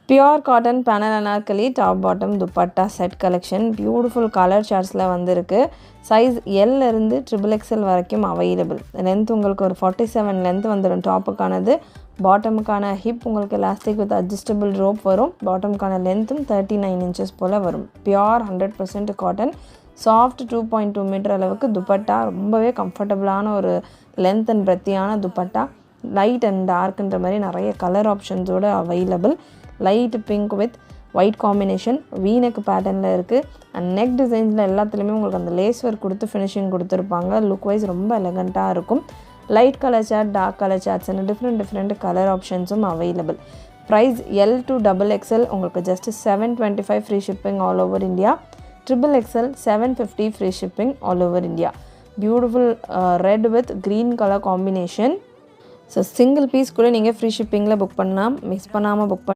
Pure cotton panel anarkali top bottom dupatta set collection beautiful colour சார்ட்ஸில் வந்திருக்கு. Size எல்ல இருந்து XXL வரைக்கும் அவைலபிள். லென்த் உங்களுக்கு ஒரு 47 லென்த் வந்துடும். டாப்புக்கானது. பாட்டமுக்கான ஹிப் உங்களுக்கு எலாஸ்டிக் வித் அட்ஜஸ்டபிள் ரோப் வரும். பாட்டமுக்கான லென்த்தும் 39 இன்ச்சஸ் போல் வரும். Pure 100% cotton. சாஃப்ட் 2.2 மீட்டர் அளவுக்கு துப்பட்டா. ரொம்பவே கம்ஃபர்டபுளான ஒரு லென்த் அண்ட் பிரெத்தியான துப்பட்டா. லைட் அண்ட் டார்க்குன்ற மாதிரி நிறைய கலர் ஆப்ஷன்ஸோடு available. Light pink with white combination V neck பேட்டர்னில் இருக்குது. அண்ட் நெக் டிசைன்ஸில் எல்லாத்துலேயுமே உங்களுக்கு அந்த லேஸ் ஒர்க் கொடுத்து ஃபினிஷிங் கொடுத்துருப்பாங்க. லுக் வைஸ் ரொம்ப எலகண்ட்டாக இருக்கும். Light colour chart, dark colour charts and different colour ஆப்ஷன்ஸும் available. Price L to XXL உங்களுக்கு just 725 free shipping all over India. XXL 750 free shipping all over India. Beautiful red with green colour combination. So single piece கூட நீங்கள் free ஷிப்பிங்கில் book பண்ணலாம். Miss பண்ணாமல் book